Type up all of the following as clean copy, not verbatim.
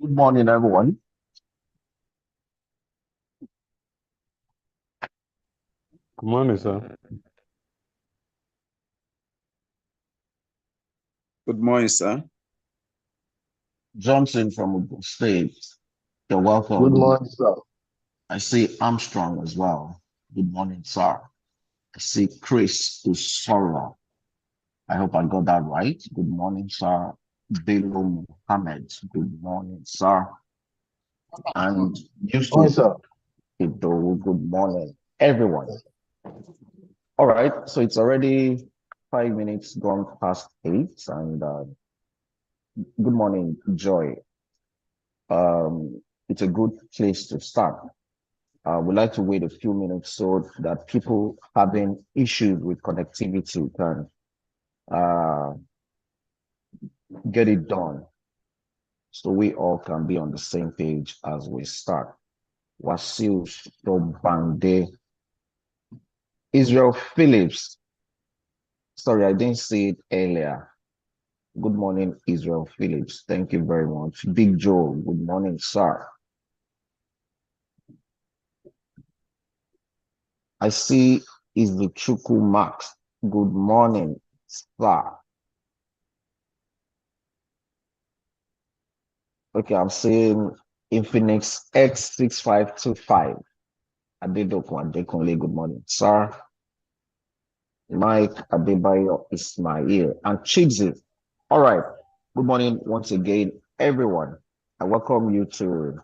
Good morning, everyone. Good morning, sir. Good morning, sir. Johnson from Ogun State. You're welcome. Good Good morning, morning. sir. I see Armstrong as well. Good morning, sir. I see Chris Usora. I hope I got that right. Good morning, sir. Bello Muhammad. Good morning, sir. And Morning, Yusuf sir. Idowu. Good morning, everyone. All right. So it's already 5 minutes gone past 8. And good morning, Joy. It's a good place to start. We'd like to wait a few minutes so that people having issues with connectivity can uh, get it done so we all can be on the same page as we start. Wasil Shobande, Israel Phillips. Sorry, I didn't see it earlier. Good morning, Israel Phillips. Thank you very much. Big Joe, good morning, sir. I see Izuchuku Max. Good morning, sir. Okay, I'm seeing Infinix X6525. Adedokun Adekunle, good morning, sir. Mike Adebayo Ismail and Chigzy. All right. Good morning once again, everyone. I welcome you to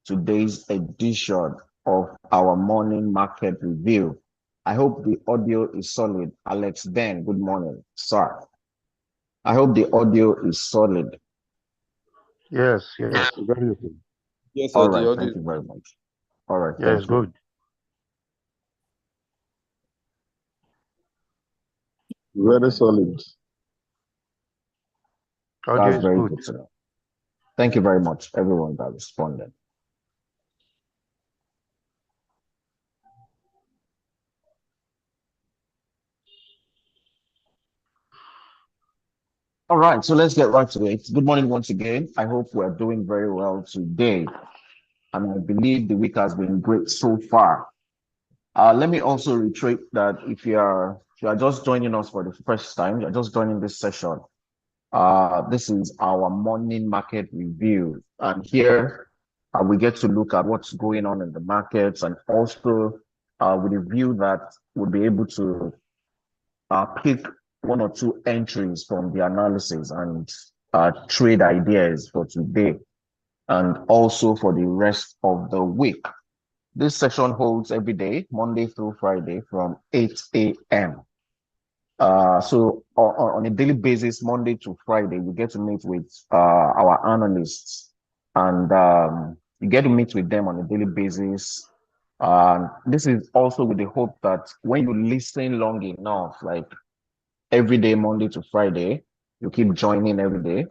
today's edition of our morning market review. I hope the audio is solid. Alex Ben, good morning, sir. I hope the audio is solid. Yes, very okay. Yes, All sir. The right. audio. Thank you very much. All right. Yes, Thank you. good. Very solid. Audio That's is very good. good to know. Thank you very much, everyone that responded. All right, so let's get right to it. Good morning once again. I hope we're doing very well today. And I believe the week has been great so far. Let me also reiterate that if you are just joining us for the first time, you're just joining this session. This is our morning market review. And here we get to look at what's going on in the markets and also with a view that we'll be able to pick one or two entries from the analysis and trade ideas for today and also for the rest of the week. This session holds every day, Monday through Friday from 8 a.m. So on a daily basis, Monday to Friday, we get to meet with our analysts and you get to meet with them on a daily basis. This is also with the hope that when you listen long enough, like every day, Monday to Friday. You keep joining every day.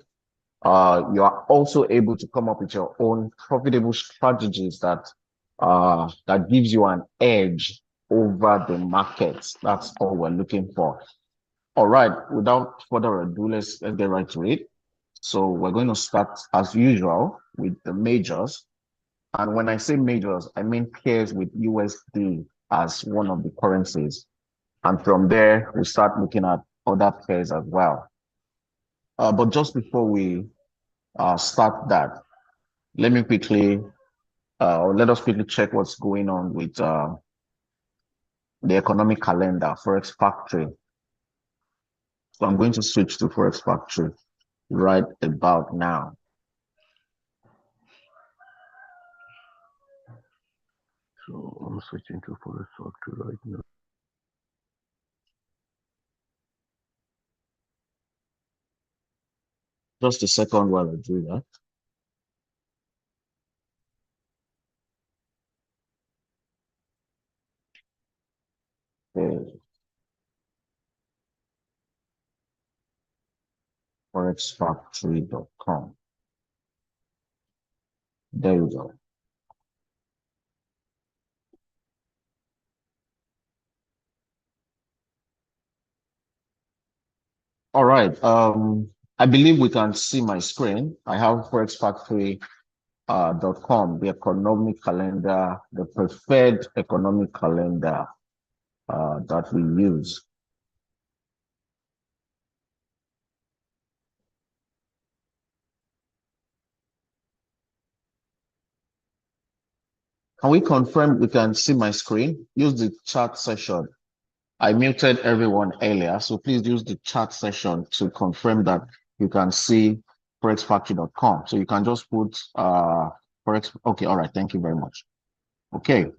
You are also able to come up with your own profitable strategies that gives you an edge over the markets. That's all we're looking for. All right. Without further ado, let's get right to it. So we're going to start as usual with the majors. And when I say majors, I mean pairs with USD as one of the currencies. And from there, we start looking at other pairs as well. But just before we start that, let me quickly, or let us quickly check what's going on with the economic calendar, Forex Factory. So I'm going to switch to Forex Factory right about now. So I'm switching to Forest Factory right now. Just a second while I do that. Okay, forexfactory.com. There you go. All right. I believe we can see my screen. I have forexfactory.com, the economic calendar, the preferred economic calendar that we use. Can we confirm we can see my screen? Use the chat session. I muted everyone earlier, so please use the chat session to confirm that you can see forexfactory.com. So you can just put forex. Okay, all right. Thank you very much. Okay.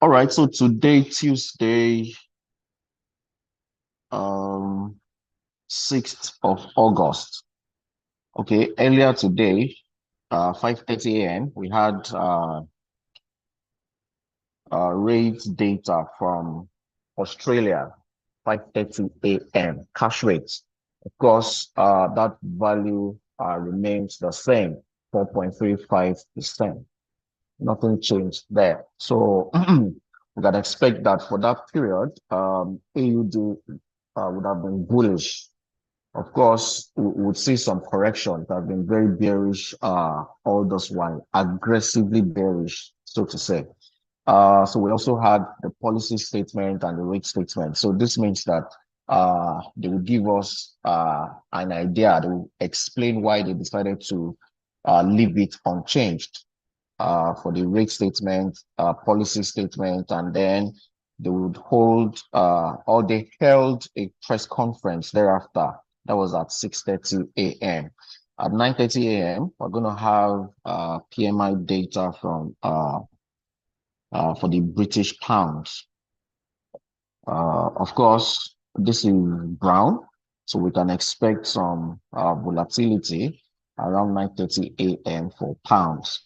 All right. So today, Tuesday, 6th of August. Okay, earlier today, 5:30 a.m., we had rate data from Australia, 5:30 a.m. cash rates. Of course, that value remains the same, 4.35%. Nothing changed there. So we can expect that for that period, AUD would have been bullish. Of course, we would see some corrections that have been very bearish all this while, aggressively bearish, so to say. So we also had the policy statement and the rate statement. So this means that they will give us an idea. They will explain why they decided to leave it unchanged for the rate statement, policy statement, and then they would hold or they held a press conference thereafter. That was at 6:30 a.m. At 9:30 a.m., we're going to have PMI data from for the British pounds. Of course, this is brown, so we can expect some volatility around 9:30 a.m. for pounds.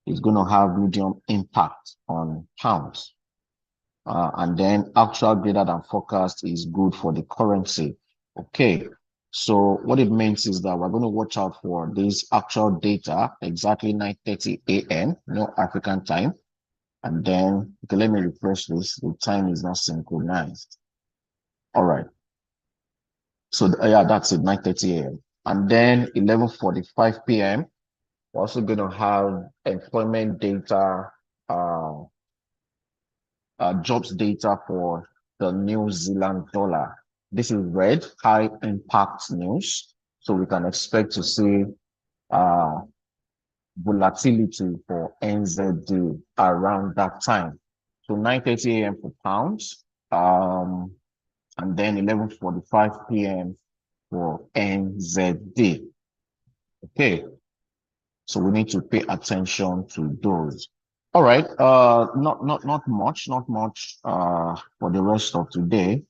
It's going to have medium impact on pounds. And then actual greater than forecast is good for the currency. Okay, so what it means is that we're going to watch out for this actual data exactly 9:30 a.m. no African time. And then, okay, let me refresh this. The time is not synchronized. All right. So yeah, that's it, 9:30 a.m. And then 11:45 p.m. We're also going to have employment data, jobs data for the New Zealand dollar. This is red, high impact news. So we can expect to see volatility for NZD around that time. So 9:30 a.m. for pounds, and then 11:45 p.m. for NZD. Okay, so we need to pay attention to those. All right, not much for the rest of today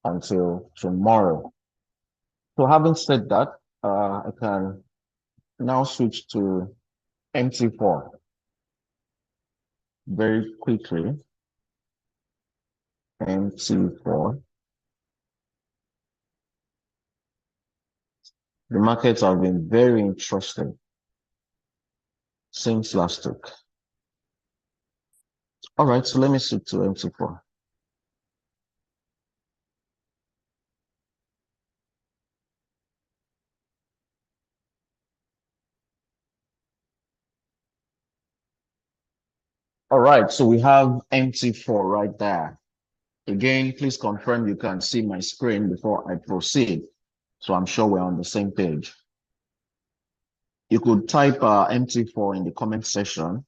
until tomorrow. So having said that, I can now switch to MT4 very quickly. MT4. The markets have been very interesting since last week. All right, so let me switch to MT4. All right, so we have MT4 right there. Again, please confirm you can see my screen before I proceed. So I'm sure we're on the same page. You could type MT4 in the comment section.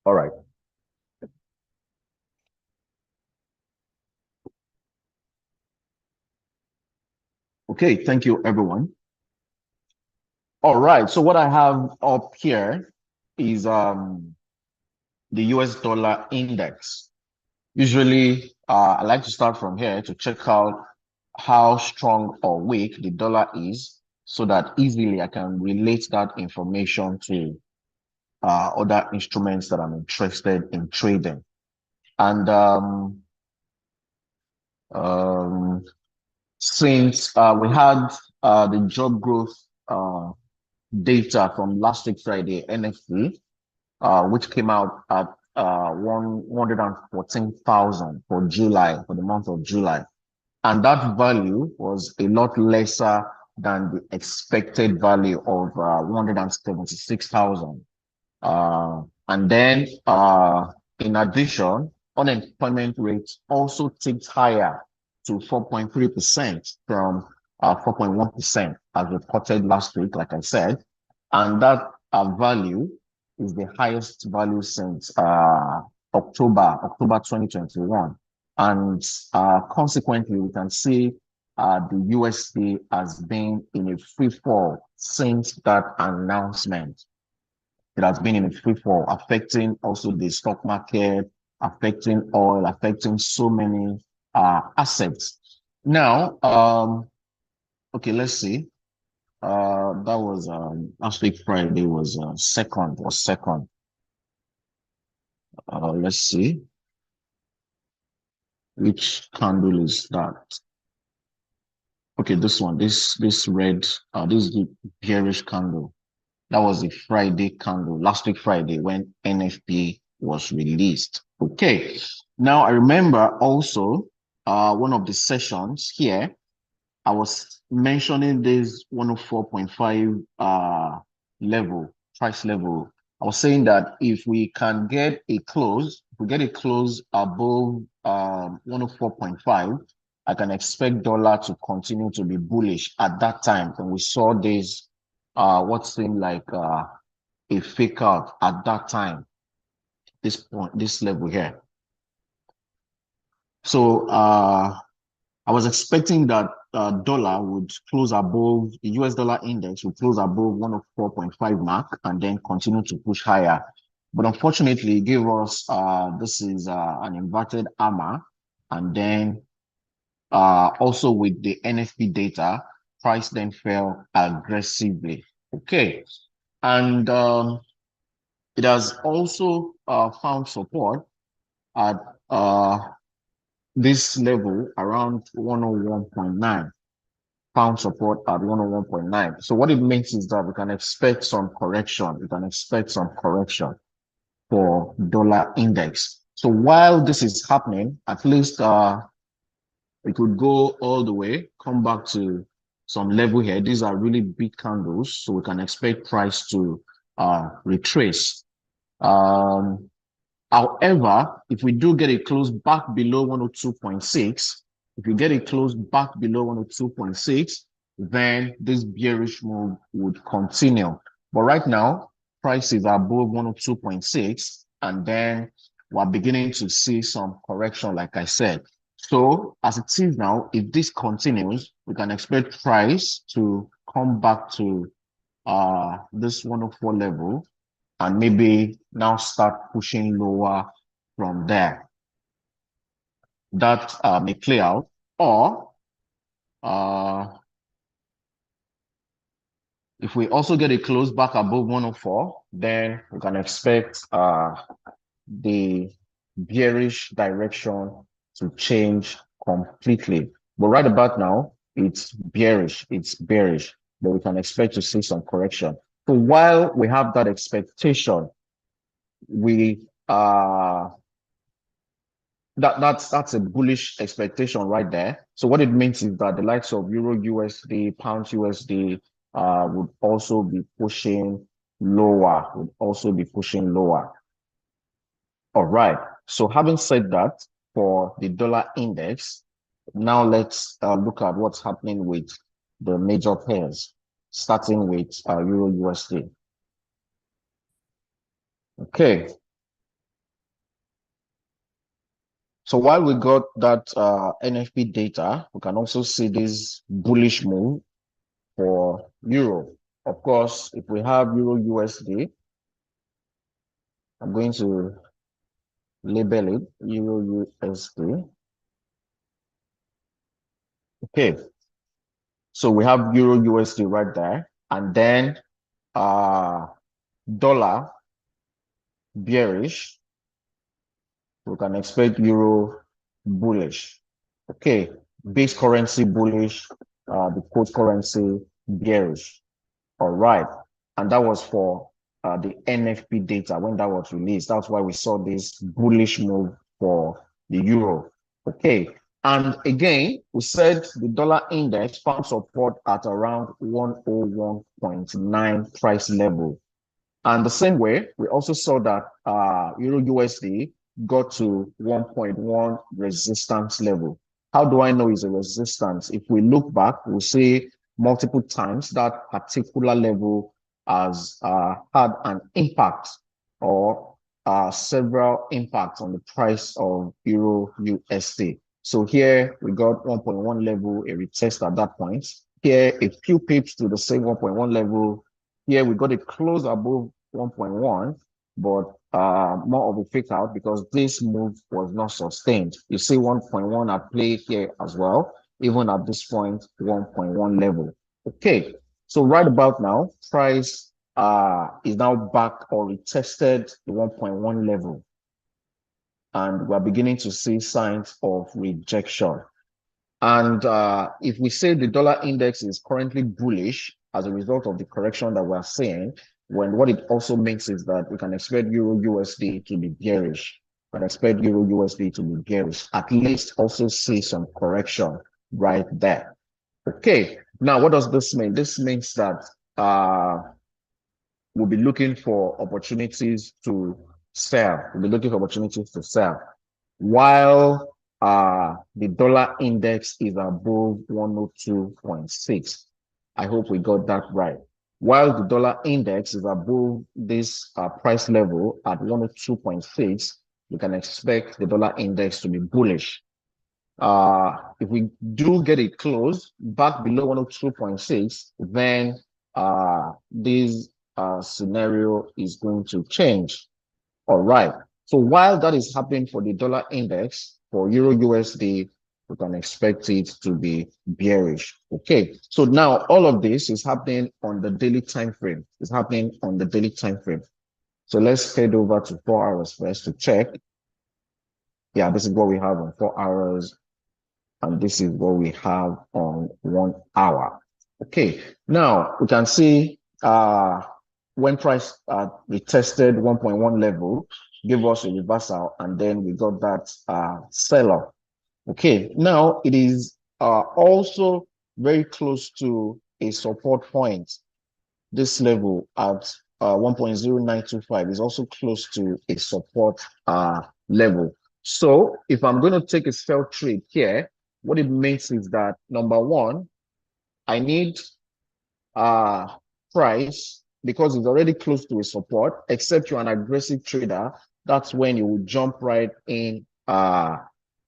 All right. Okay, thank you, everyone. All right, so what I have up here is the US dollar index. Usually, I like to start from here to check out how strong or weak the dollar is so that easily I can relate that information to other instruments that I'm interested in trading. And since we had the job growth data from last week Friday, NFP, which came out at 114,000 for July, for the month of July. And that value was a lot lesser than the expected value of 176,000. And then, in addition, unemployment rate also ticked higher to 4.3% from 4.1% as reported last week, like I said. And that value is the highest value since October 2021. And consequently, we can see the USD has been in a free fall since that announcement. It has been in a free fall, affecting also the stock market, affecting oil, affecting so many assets. Now, okay, let's see. That was last week Friday was second. Let's see. Which candle is that? Okay, this one, this red, this is the bearish candle. That was the Friday candle, last week Friday, when NFP was released. Okay, now I remember also one of the sessions here, I was mentioning this 104.5 level, price level. I was saying that if we can get a close, if we get a close above 104.5, I can expect dollar to continue to be bullish at that time. And we saw this, what seemed like a fake out at that time, this point, this level here. So I was expecting that dollar would close above, the US dollar index would close above 104.5 mark and then continue to push higher. But unfortunately, it gave us, this is an inverted hammer. And then also with the NFP data, price then fell aggressively. Okay. And it has also found support at this level around 101.9, found support at 101.9. So what it means is that we can expect some correction. We can expect some correction for dollar index. So while this is happening, at least it could go all the way, come back to some level here. These are really big candles, so we can expect price to retrace. However, if we do get a close back below 102.6, if we get a close back below 102.6, then this bearish move would continue. But right now, price is above 102.6, and then we're beginning to see some correction, like I said. So as it is now, if this continues, we can expect price to come back to this 104 level and maybe now start pushing lower from there. That may play out. Or if we also get a close back above 104, then we can expect the bearish direction to change completely. But right about now, it's bearish, but we can expect to see some correction. So while we have that expectation, we that's a bullish expectation right there. So what it means is that the likes of Euro USD, Pound USD would also be pushing lower, All right. So having said that, for the dollar index, now let's look at what's happening with the major pairs, starting with Euro USD. Okay. So while we got that NFP data, we can also see this bullish move for Euro. Of course, if we have Euro USD, I'm going to label it Euro USD. Okay. So we have Euro USD right there. And then dollar bearish. We can expect Euro bullish. Okay. Base currency bullish, the quote currency bearish. All right. And that was for the NFP data when that was released. That's why we saw this bullish move for the euro. Okay. And again, we said the dollar index found support at around 101.9 price level. And the same way, we also saw that Euro USD got to 1.1 resistance level. How do I know it's a resistance? If we look back, we'll see multiple times that particular level has had an impact or several impacts on the price of Euro USD. So here we got 1.1 level, a retest at that point. Here, a few pips to the same 1.1 level. Here we got a close above 1.1, but more of a fake out because this move was not sustained. You see 1.1 at play here as well, even at this point, 1.1 level. Okay, so right about now, price is now back or retested the 1.1 level. And we're beginning to see signs of rejection. And if we say the dollar index is currently bullish as a result of the correction that we're seeing, when what it also means is that we can expect Euro USD to be bearish. We can expect Euro USD to be bearish, at least also see some correction right there. Okay, now what does this mean? This means that we'll be looking for opportunities to sell. We'll be looking for opportunities to sell. While the dollar index is above 102.6. I hope we got that right. While the dollar index is above this price level at 102.6, you can expect the dollar index to be bullish. If we do get it close back below 102.6, then this scenario is going to change. All right. So while that is happening for the dollar index, for Euro USD, we can expect it to be bearish. Okay. So now all of this is happening on the daily time frame. It's happening on the daily time frame. So let's head over to 4 hours first to check. Yeah, this is what we have on 4 hours. And this is what we have on 1 hour. Okay. Now we can see when price retested 1.1 level, give us a reversal, and then we got that sell-off. Okay, now it is also very close to a support point. This level at 1.0925 is also close to a support level. So if I'm going to take a sell trade here, what it means is that number one, I need price because it's already close to a support, except you're an aggressive trader, that's when you will jump right in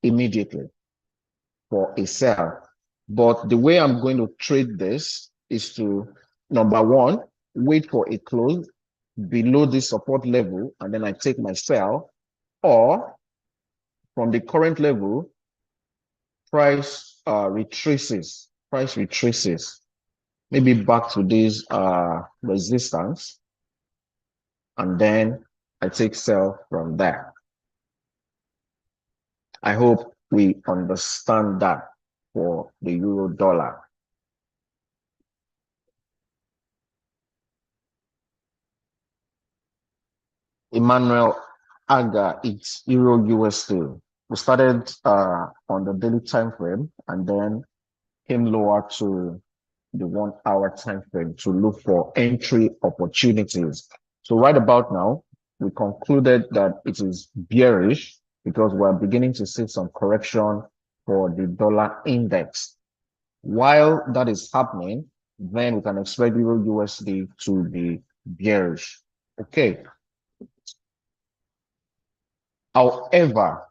immediately for a sell. But the way I'm going to trade this is to, number one, wait for a close below this support level, and then I take my sell, or from the current level, price retraces, maybe back to this resistance, and then I take sell from there. I hope we understand that for the euro dollar. Emmanuel Aga, it's euro USD. We started on the daily time frame and then came lower to the 1 hour time frame to look for entry opportunities. So right about now, we concluded that it is bearish because we're beginning to see some correction for the dollar index. While that is happening, then we can expect Euro USD to be bearish. Okay. However,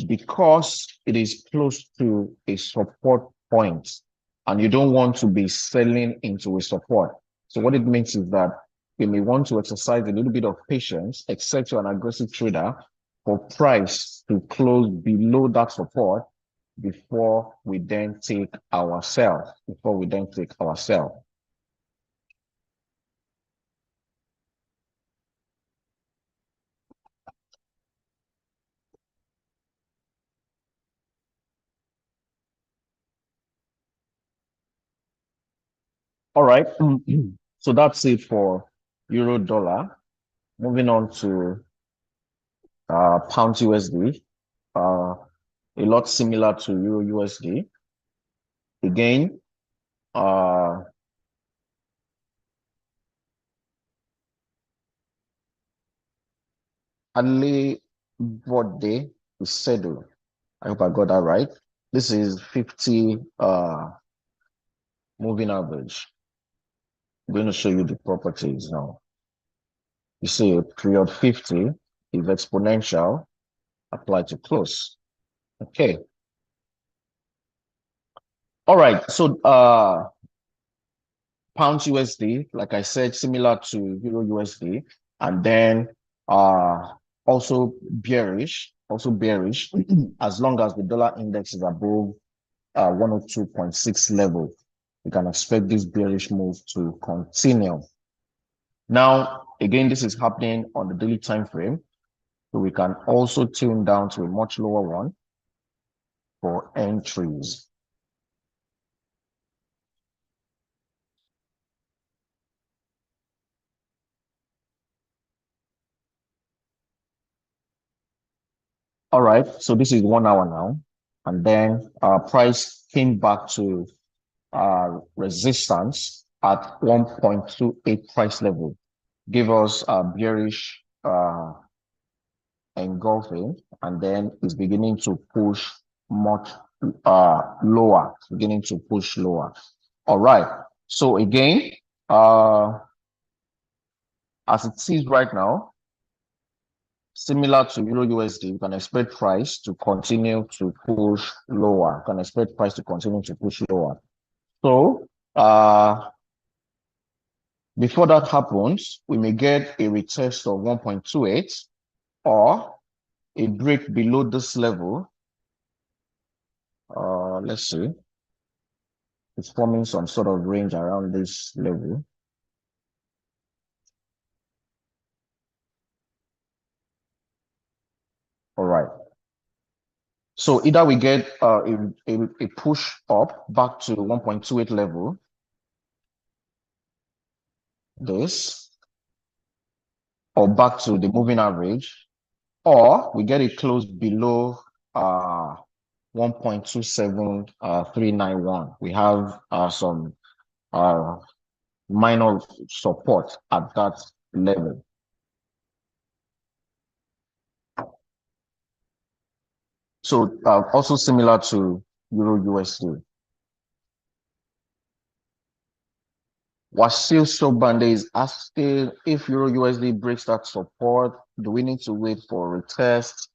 because it is close to a support point and you don't want to be selling into a support. So what it means is that you may want to exercise a little bit of patience, except you're an aggressive trader, for price to close below that support before we then take our sell. All right. So that's it for euro dollar. Moving on to pound USD, a lot similar to euro USD. Again, Adley Bode Usedu. I hope I got that right. This is 50 moving average. I'm going to show you the properties now. You see period 50 is exponential, apply to close. Okay. All right. So pound USD, like I said, similar to euro USD, and then also bearish, as long as the dollar index is above 102.6 level. You can expect this bearish move to continue. Now, again, this is happening on the daily time frame. So we can also tune down to a much lower one for entries. All right, so this is 1 hour now. And then our price came back to resistance at 1.28 price level. Give us a bearish engulfing, and then it's beginning to push much lower, beginning to push lower. All right, so again, as it is right now, similar to euro USD, you can expect price to continue to push lower. You can expect price to continue to push lower. So before that happens, we may get a retest of 1.28 or a break below this level. Let's see. It's forming some sort of range around this level. All right. So either we get a push up back to 1.28 level, this, or back to the moving average, or we get it close below 1.27391. We have some minor support at that level. So also similar to euro USD. Wasil Sobande is asking if euro USD breaks that support, do we need to wait for a retest?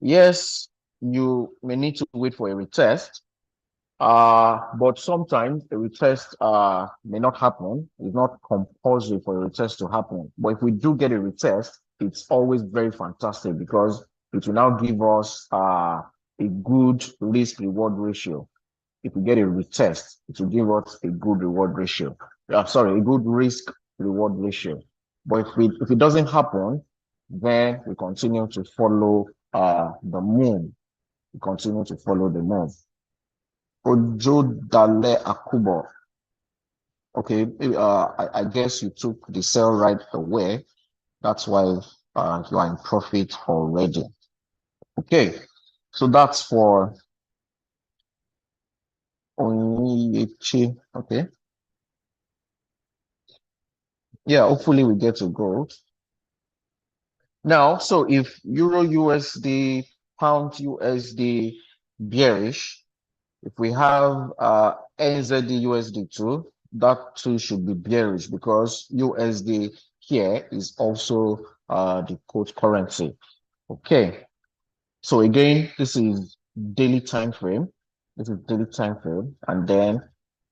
Yes, you may need to wait for a retest. But sometimes a retest may not happen. It's not compulsory for a retest to happen. But if we do get a retest, it's always very fantastic because it will now give us a good risk reward ratio. If we get a retest, it will give us a good reward ratio. Sorry, a good risk reward ratio. But if it doesn't happen, then we continue to follow the move. We continue to follow the move. Ojo Dale Akubo. Okay, I guess you took the sell right away. That's why you are in profit already. Okay, so that's for Oniyechi. Okay. Yeah, hopefully we get to gold. Now, so if Euro USD, Pound USD bearish, if we have NZD USD too, that too should be bearish because USD here is also the quote currency. Okay. So again, this is daily time frame. This is daily time frame, and then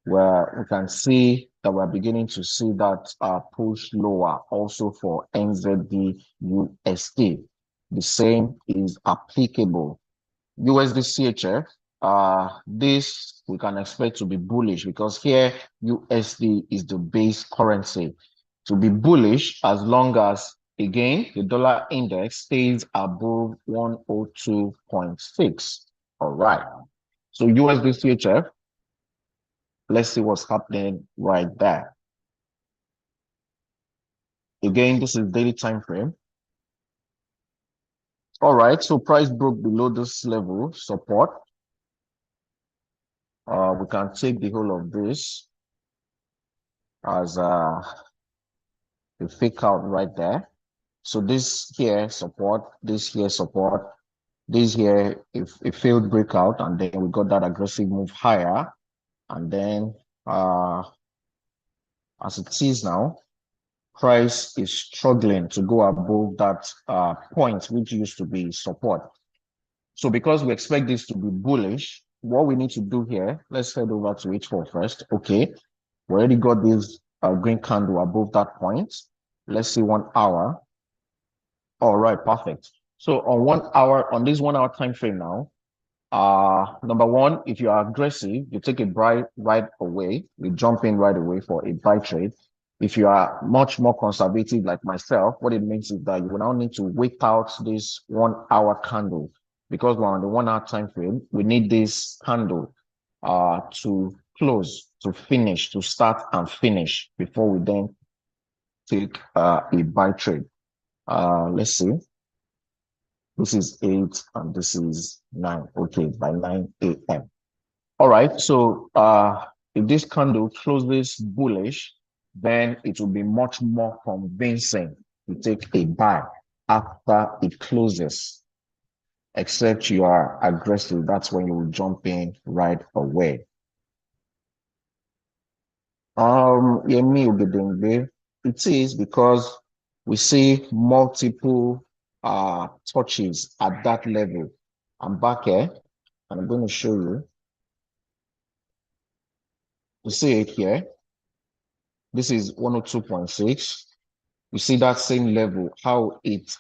where we can see that we're beginning to see that push lower also for NZD USD. The same is applicable. USD CHF, this we can expect to be bullish because here USD is the base currency. To be bullish as long as, again, the dollar index stays above 102.6. All right. So USD CHF, Let's see what's happening right there. Again, this is daily time frame. All right, so price broke below this level support. We can take the whole of this as a fake out right there. So this here support, this here support, this here if a failed breakout, and then we got that aggressive move higher, and then as it is now, price is struggling to go above that point which used to be support. So because we expect this to be bullish, what we need to do here, let's head over to H4 first. Okay, we already got this green candle above that point. Let's see 1 hour. All right, perfect. So on 1 hour, on this 1 hour time frame now, number one, if you are aggressive, you take a buy right away. You jump in right away for a buy trade. If you are much more conservative like myself, what it means is that you will now need to wait out this 1 hour candle, because we're on the 1 hour time frame. We need this candle to close, to finish, to start and finish before we then take a buy trade. Let's see. This is 8 and this is 9. Okay, by 9 a.m. All right, so if this candle closes bullish, then it will be much more convincing to take a buy after it closes. Except you are aggressive, that's when you will jump in right away. Yemi Ogedengbe, it is because we see multiple touches at that level. I'm back here and I'm going to show you. You see it here. This is 102.6. You see that same level, how it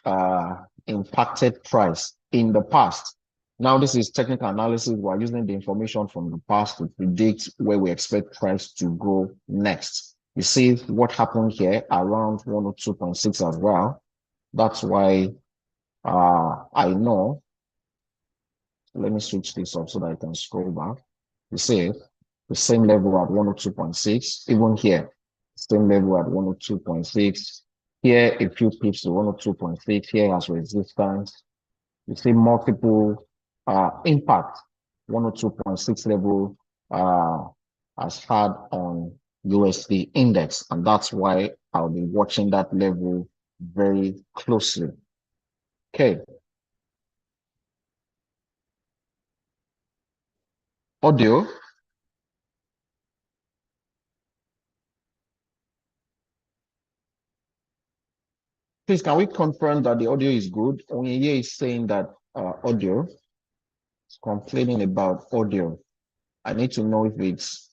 impacted price in the past. Now, this is technical analysis. We're using the information from the past to predict where we expect price to go next. You see what happened here around 102.6 as well. That's why I know. Let me switch this up so that I can scroll back. You see the same level at 102.6, even here, same level at 102.6. Here, a few pips to 102.6, here as resistance. You see multiple impact 102.6 level has had on USD index, and that's why I'll be watching that level very closely. Okay. Audio. Please, can we confirm that the audio is good? Onyeye is saying that audio is complaining about audio. I need to know if it's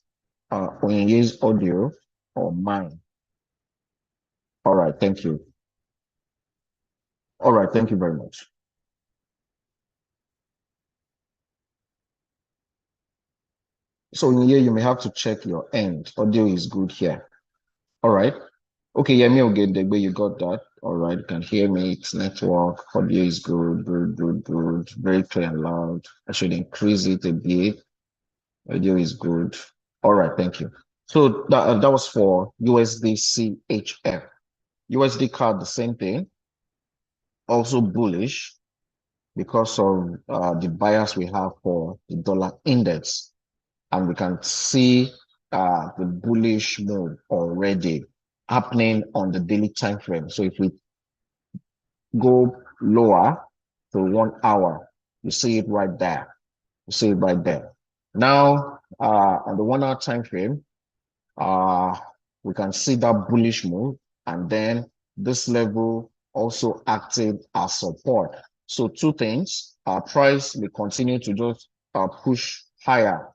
Onyeye's audio or mine. All right, thank you. All right, thank you very much. So Onyeye, you may have to check your end. Audio is good here. All right. Okay, Yemi Ogedengbe, you got that. All right, you can hear me. It's network. Audio is good, good. Very clear and loud. I should increase it a bit. Audio is good. All right, thank you. So that was for USD CHF. USD card, the same thing. Also bullish because of the bias we have for the dollar index. And we can see the bullish move already happening on the daily time frame. So if we go lower to 1 hour, you see it right there. You see it right there. Now, on the 1 hour time frame, we can see that bullish move, and then this level also acted as support. So two things, our price will continue to just push higher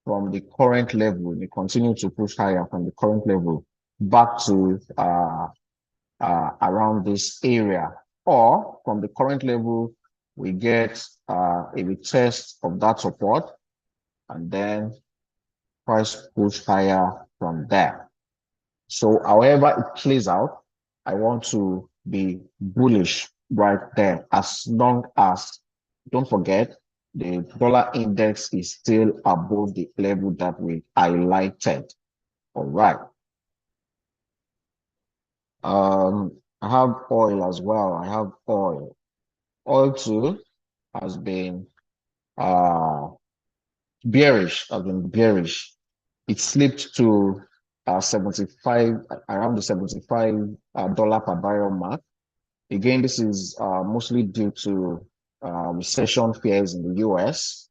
from the current level. They continue to push higher from the current level back to around this area, or from the current level, we get a retest of that support, and then price push higher from there. So however it plays out, I want to be bullish right there, as long as, don't forget, the dollar index is still above the level that we highlighted. All right. I have oil as well. I have oil. Oil too has been bearish, It slipped to 75, around the $75 per barrel mark. Again, this is mostly due to recession fears in the US.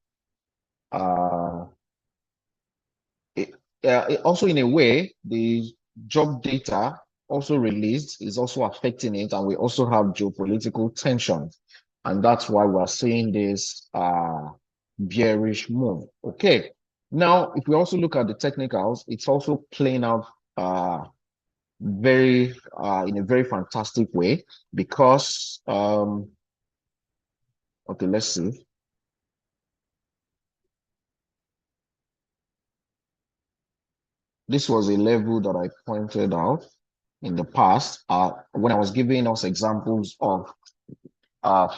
Also, in a way, the job data also released is also affecting it, and we also have geopolitical tensions, and that's why we're seeing this bearish move. Okay, now if we also look at the technicals, it's also playing out very in a very fantastic way because okay, let's see. This was a level that I pointed out in the past when I was giving us examples of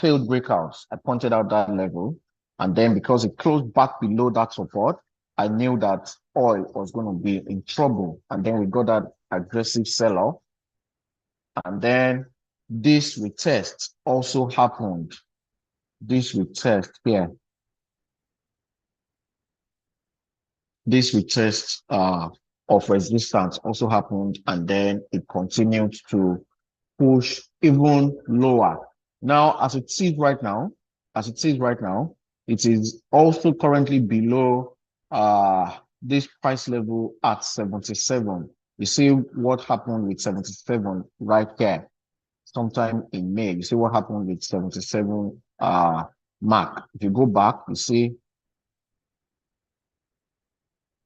failed breakouts. I pointed out that level, and then because it closed back below that support, I knew that oil was going to be in trouble, and then we got that aggressive sell-off, and then this retest also happened. This retest here, this retest of resistance also happened, and then it continued to push even lower. Now, as it is right now, it is also currently below this price level at 77. You see what happened with 77 right here, sometime in May. You see what happened with 77 mark. If you go back, you see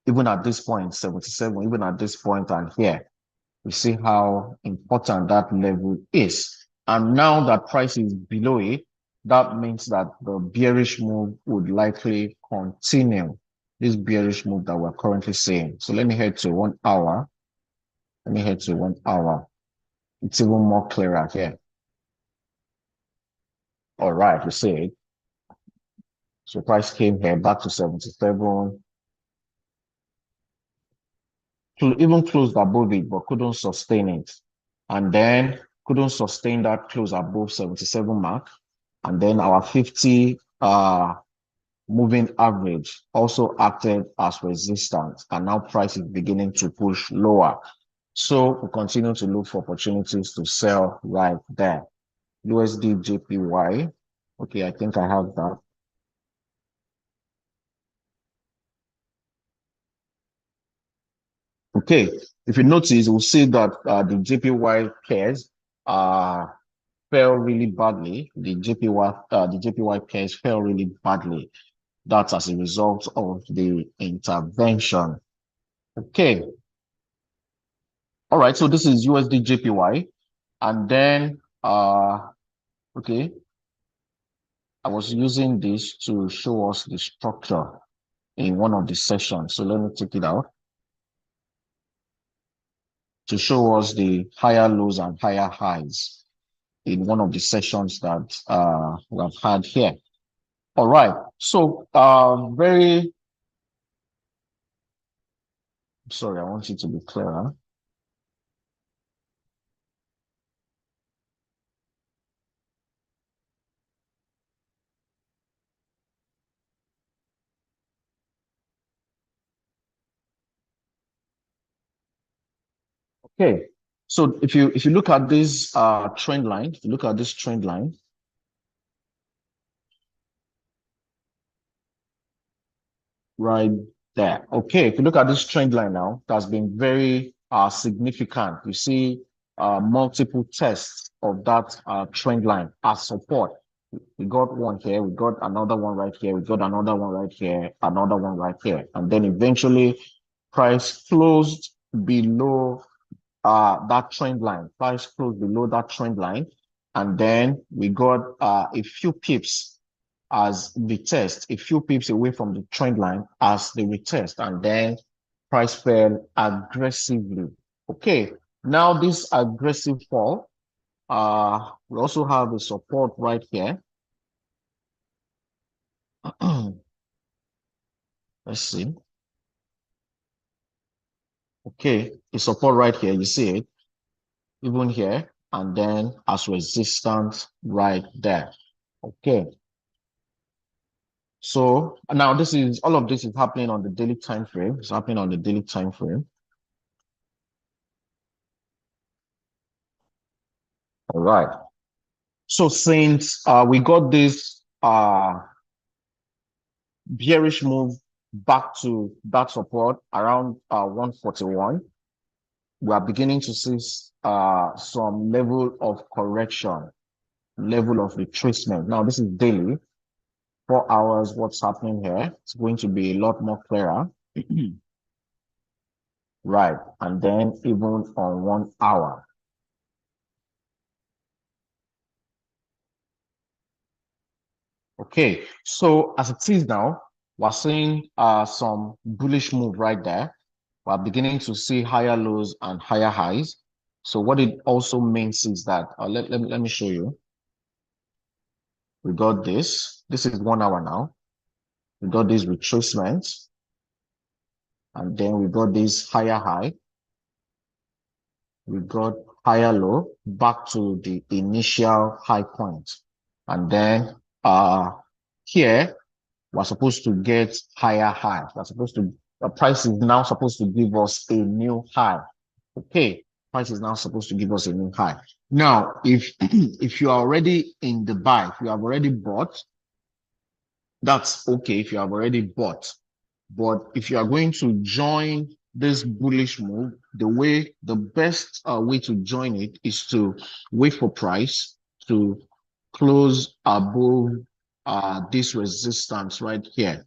even at this point, 77, even at this point and here, we see how important that level is. And now that price is below it, that means that the bearish move would likely continue, this bearish move that we're currently seeing. So let me head to 1 hour. Let me head to 1 hour. It's even more clearer here. All right, you see it. So price came here back to 77. Even closed above it, but couldn't sustain it. And then couldn't sustain that close above 77 mark. And then our 50 moving average also acted as resistance, and now price is beginning to push lower. So we continue to look for opportunities to sell right there. USD JPY. Okay, I think I have that. Okay, if you notice, we'll see that the JPY pairs fell really badly. The JPY pairs fell really badly. That's as a result of the intervention. Okay. All right, so this is USD JPY. And then, okay, I was using this to show us the structure in one of the sessions. So let me take it out to show us the higher lows and higher highs in one of the sessions that we have had here. All right, so sorry, I want it to be clearer. Okay, so if you look at this trend line, if you look at this trend line, right there. Okay, if you look at this trend line now, that's been very significant. You see multiple tests of that trend line as support. We got one here, we got another one right here, we got another one right here, another one right here. And then eventually price closed below that trend line. Price closed below that trend line. And then we got a few pips as the test, a few pips away from the trend line as the retest, and then price fell aggressively. Okay, now this aggressive fall, we also have a support right here. Let's see. Okay, the support right here, you see it, even here, and then as resistance right there. Okay. So now all of this is happening on the daily time frame. It's happening on the daily time frame. All right. So since we got this bearish move back to that support around 141, we are beginning to see some level of correction, level of retracement. Now this is daily. 4 hours, what's happening here? It's going to be a lot more clearer. Right. And then even on 1 hour. Okay. So as it is now, we're seeing some bullish move right there. We're beginning to see higher lows and higher highs. So what it also means is that, let me show you. We got this. This is 1 hour now. We got this retracement. And then we got this higher high. We got higher low back to the initial high point. And then here we're supposed to get higher high. The price is now supposed to give us a new high. Okay, price is now supposed to give us a new high. Now, if if you are already in the buy, if you have already bought, that's okay if you have already bought. But if you are going to join this bullish move, the best way to join it is to wait for price to close above this resistance right here.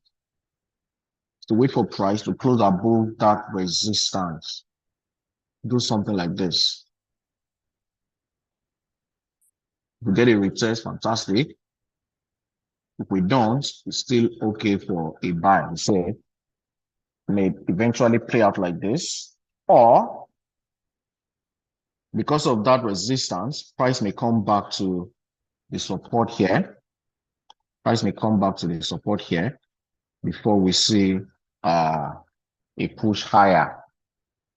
To wait for price to close above that resistance. Do something like this. If we get a retest, fantastic. If we don't, it's still okay for a buy. So it may eventually play out like this, or because of that resistance, price may come back to the support here. Price may come back to the support here before we see a push higher.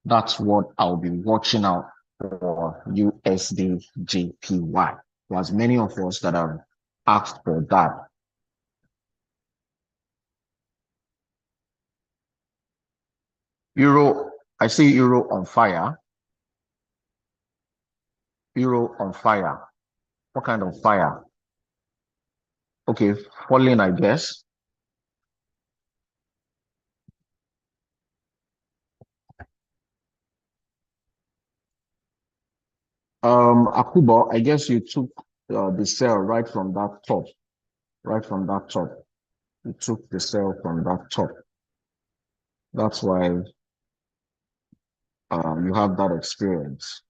That's what I'll be watching out for USD JPY. There's many of us that have asked for that. Euro, I see Euro on fire. Euro on fire. What kind of fire? Okay, falling, I guess. Akubo, I guess you took the sell right from that top. Right from that top. You took the sell from that top. That's why you have that experience.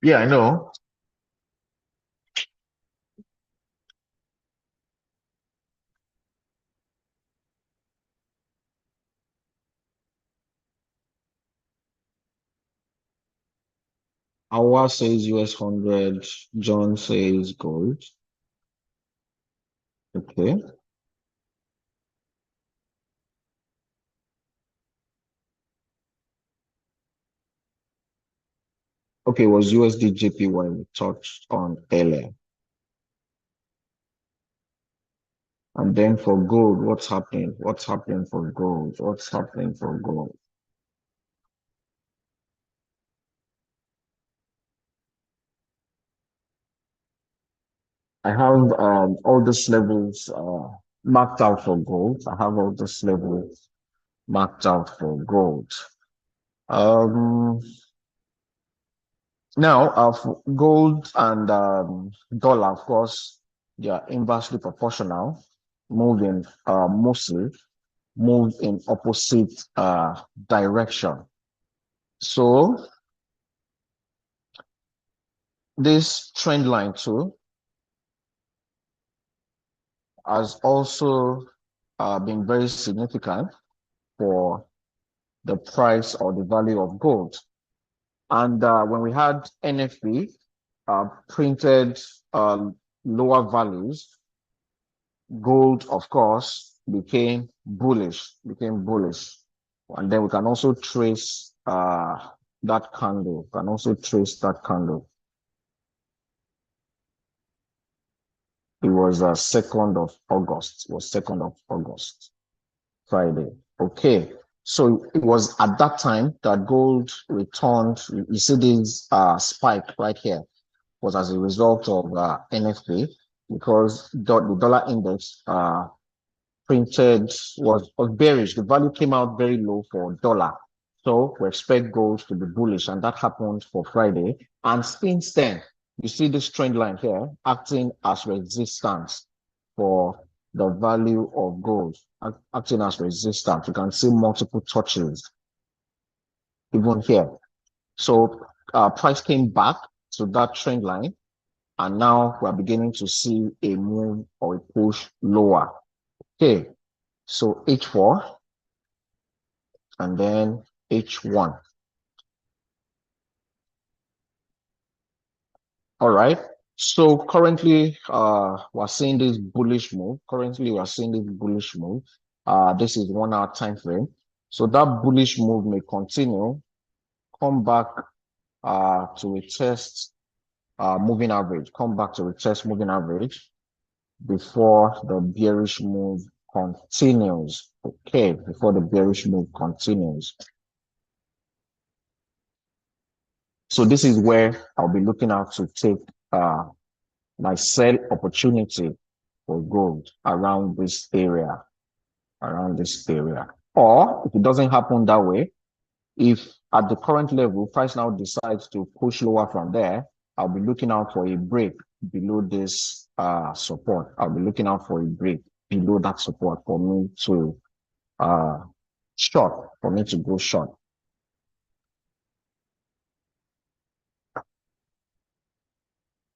Yeah, I know. Awa says US 100. John says gold. Okay. Okay, it was USD JPY we touched on earlier. And then for gold, what's happening? What's happening for gold? What's happening for gold? I have all these levels marked out for gold. I have all these levels marked out for gold. Now, gold and dollar, of course, they are inversely proportional, moving mostly move in opposite direction. So this trend line too has also been very significant for the price or the value of gold. And when we had NFP printed lower values, gold, of course, became bullish. And then we can also trace that candle. We can also trace that candle. It was 2nd of August. It was 2nd of August, Friday. Okay. So it was at that time that gold returned. You see this spike right here was as a result of NFP, because the dollar index printed was bearish. The value came out very low for dollar. So we expect gold to be bullish, and that happened for Friday. And since then, you see this trend line here acting as resistance for the value of gold, acting as resistance. You can see multiple touches even here. So price came back to that trend line, and now we're beginning to see a move or a push lower. Okay, so H4 and then H1. All right. So currently, we're seeing this bullish move. This is 1 hour time frame. So that bullish move may continue, come back to retest moving average, before the bearish move continues. Okay, before the bearish move continues. So this is where I'll be looking out to take my sell opportunity for gold around this area. Or if it doesn't happen that way, if at the current level, price now decides to push lower from there, I'll be looking out for a break below this support. I'll be looking out for a break below that support for me to go short.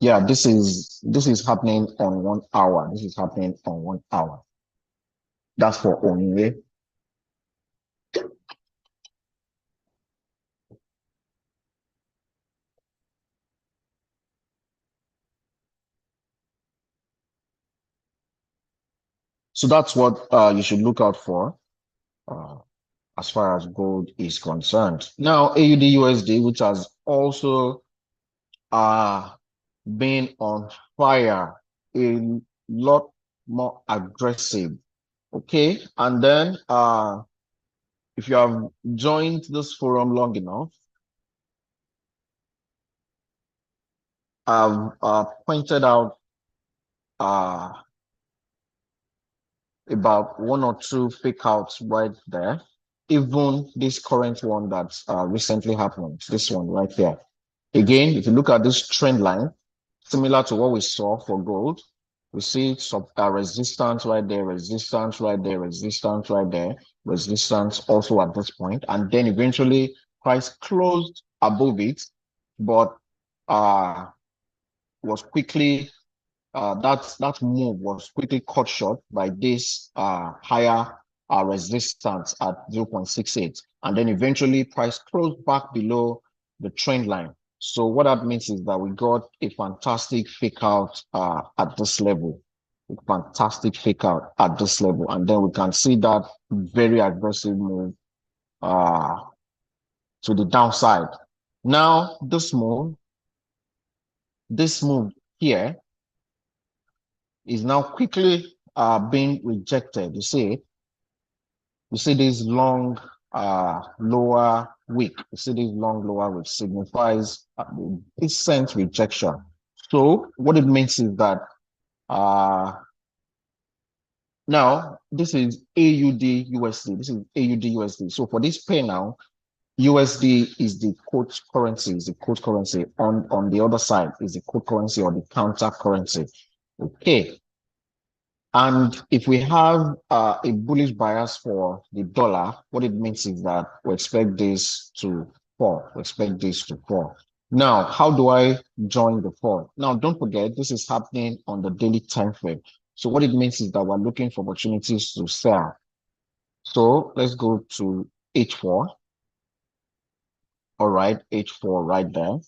Yeah, this is happening on 1 hour. That's for only. So that's what you should look out for as far as gold is concerned. Now, AUD USD, which has also been on fire, a lot more aggressive. Okay, and then if you have joined this forum long enough, I've pointed out about 1 or 2 fake outs right there. Even this current one that's recently happened, this one right here. Again, if you look at this trend line, similar to what we saw for gold, we see some resistance right there, resistance right there, resistance right there, resistance also at this point, and then eventually price closed above it, but was quickly that move was quickly cut short by this higher resistance at 0.68, and then eventually price closed back below the trend line. So what that means is that we got a fantastic fake out at this level, and then we can see that very aggressive move to the downside. Now this move here is now quickly being rejected. You see this long lower wick. You see this long lower wick signifies decent rejection. So what it means is that now this is AUD USD. So for this pair now, USD is the quote currency. On the other side is the quote currency or the counter currency. Okay. And if we have a bullish bias for the dollar, what it means is that we expect this to fall. Now, how do I join the fall? Now, don't forget, this is happening on the daily time frame. So what it means is that we're looking for opportunities to sell. So let's go to H4. All right, H4 right there.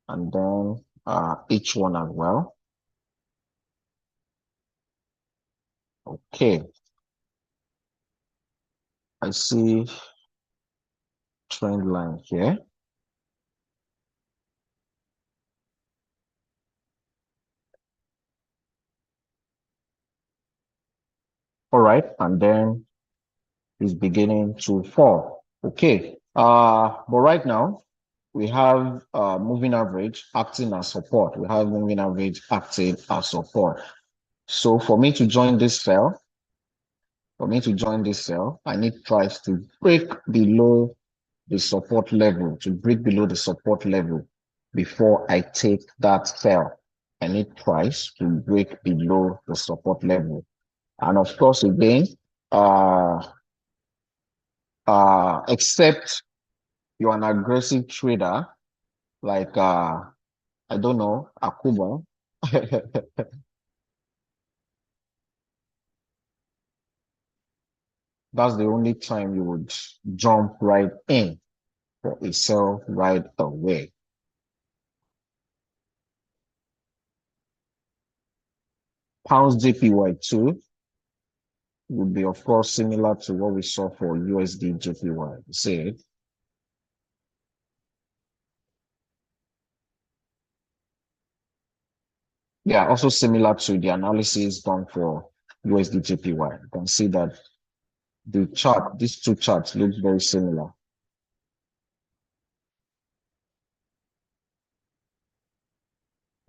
And then H1 as well. Okay. I see trend line here. All right, and then it's beginning to fall. Okay. But right now we have moving average acting as support. We have moving average acting as support. So for me to join this sell, I need price to break below the support level, before I take that sell. I need price to break below the support level. And of course, again, except you're an aggressive trader, like, I don't know, Akuba. That's the only time you would jump right in for a sell right away. Pounds JPY2 would be, of course, similar to what we saw for USD JPY. See, yeah, also similar to the analysis done for USD JPY. You can see that the chart, these two charts look very similar.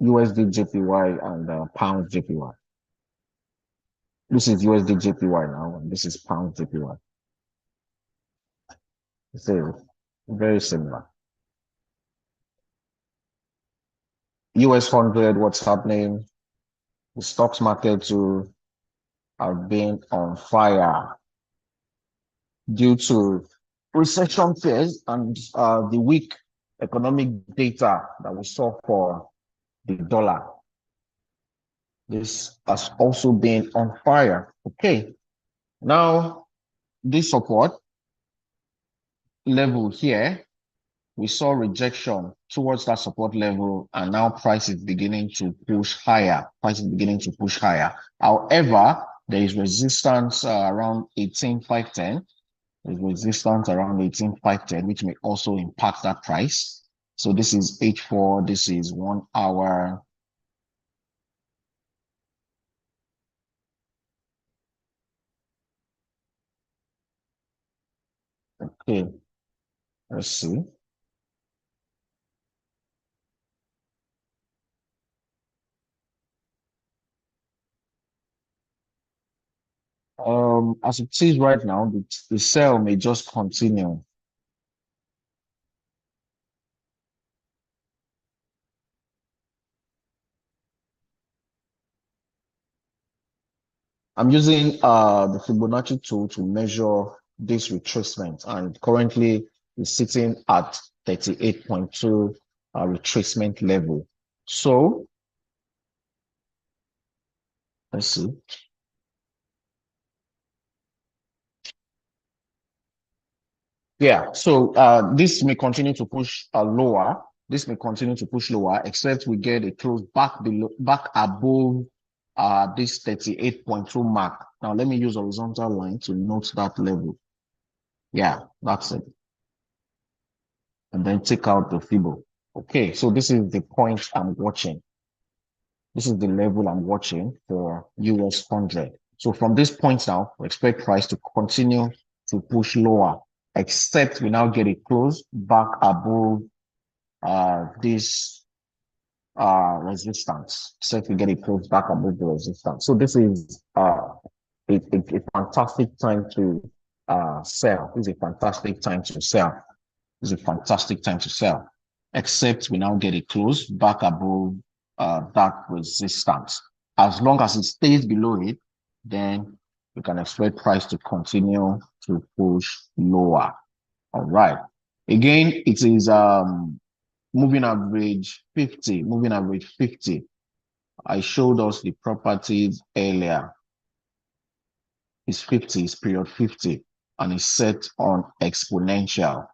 USD JPY and pound JPY. This is USD JPY now, and this is pound JPY. So very similar. US 100, what's happening? The stocks market to have been on fire due to recession fears and the weak economic data that we saw for the dollar. This has also been on fire. Okay. Now, this support level here, we saw rejection towards that support level, and now price is beginning to push higher. However, there is resistance around 18,510. There's resistance around 18,510, which may also impact that price. So this is H4. This is 1 hour. Okay, let's see. As it is right now, the sell may just continue. I'm using the Fibonacci tool to measure this retracement, and currently it's sitting at 38.2 retracement level. So let's see. Yeah, so this may continue to push lower. This may continue to push lower, except we get a close back above this 38.2 mark. Now let me use horizontal line to note that level. Yeah, that's it. And then take out the Fibo. Okay, so this is the point I'm watching. This is the level I'm watching for US 100. So from this point now, we expect price to continue to push lower, except we now get a close back above this resistance. Except we get a close back above the resistance. So this is a fantastic time to sell. This is a fantastic time to sell. This is a fantastic time to sell. Except we now get a close back above that resistance. As long as it stays below it, then we can expect price to continue to push lower. All right. Again, it is moving average 50. I showed us the properties earlier. It's 50, it's period 50, and it's set on exponential.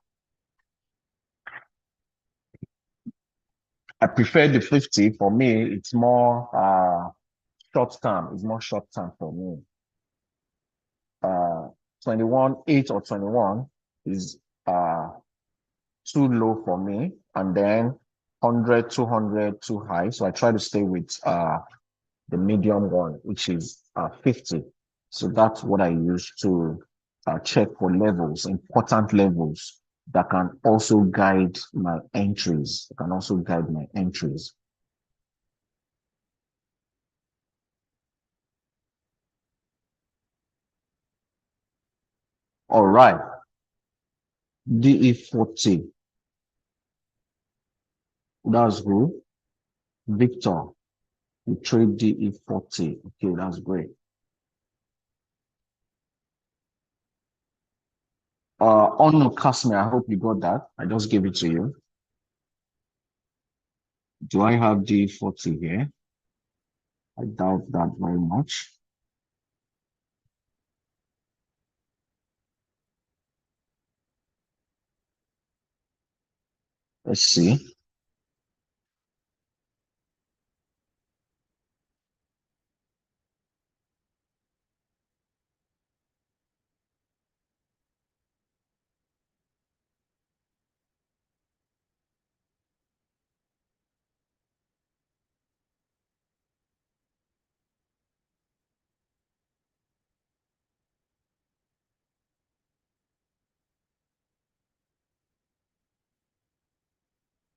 I prefer the 50. For me, it's more short term. It's more short term for me. 21, 8 or 21 is too low for me. And then 100, 200 too high. So I try to stay with the medium one, which is 50. So that's what I use to check for levels, important levels that can also guide my entries. Can also guide my entries. All right. DE40. That's good. Victor, we trade DE40. Okay, that's great. Unknown customer, I hope you got that. I just gave it to you. Do I have DE40 here? I doubt that very much. Let's see.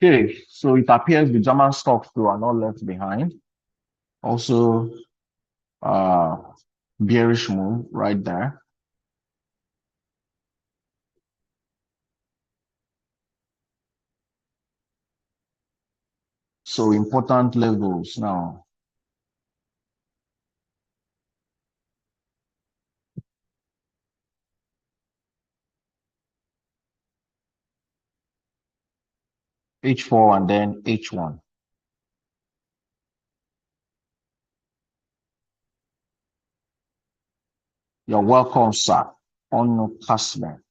Okay, so it appears the German stocks too are not left behind. Also, bearish move right there. So important levels now. H4 and then H1. You're welcome, sir. Unknown customer.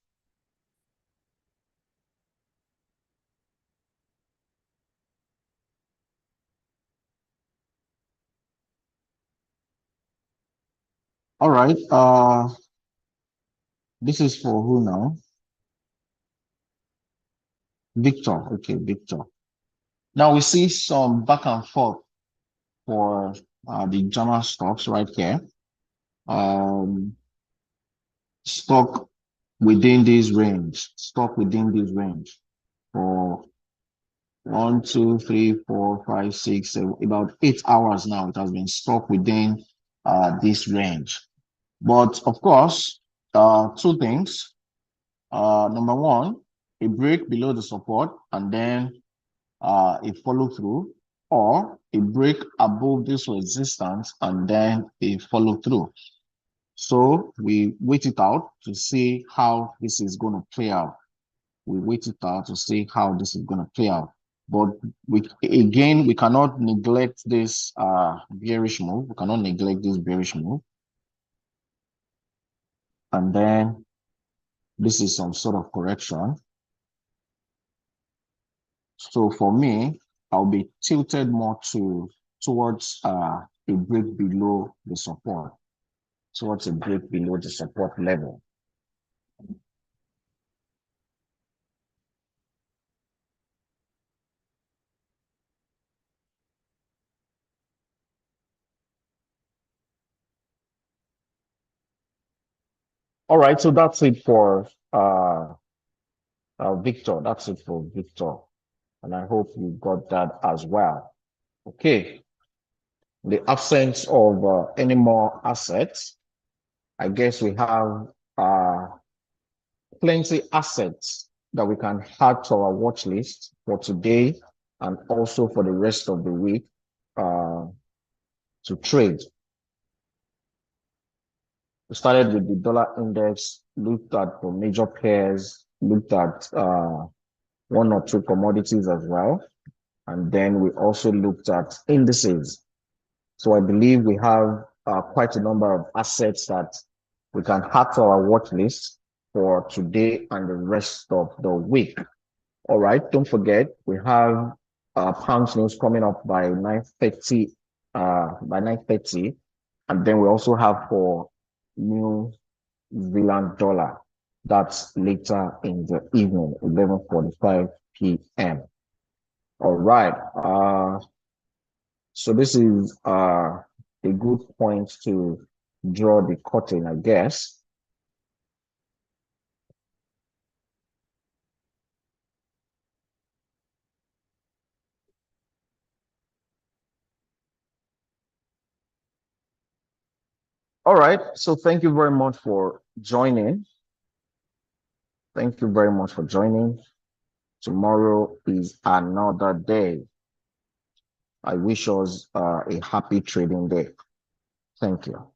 All right. This is for who now? Victor. Okay, Victor. Now we see some back and forth for the German stocks right here. Stock within this range. Stock within this range for 1, 2, 3, 4, 5, 6, 7, about 8 hours now. It has been stuck within this range. But of course, two things. Number one, a break below the support and then a follow through, or a break above this resistance and then a follow through. So we wait it out to see how this is going to play out. We wait it out to see how this is going to play out. But we cannot neglect this bearish move. We cannot neglect this bearish move. And then this is some sort of correction. So for me, I'll be tilted more towards a break below the support, towards a break below the support level. All right, so that's it for Victor. That's it for Victor. And I hope you got that as well. Okay. In the absence of any more assets, I guess we have plenty assets that we can add to our watch list for today and also for the rest of the week to trade. We started with the dollar index, looked at the major pairs, looked at one or two commodities as well. And then we also looked at indices. So I believe we have quite a number of assets that we can add to our watch list for today and the rest of the week. All right, don't forget, we have pound news coming up by 9:30, and then we also have for New Zealand dollar. That's later in the evening, 11:45 p.m. All right. So this is a good point to draw the curtain, I guess. All right. So thank you very much for joining. Thank you very much for joining. Tomorrow is another day. I wish us a happy trading day. Thank you.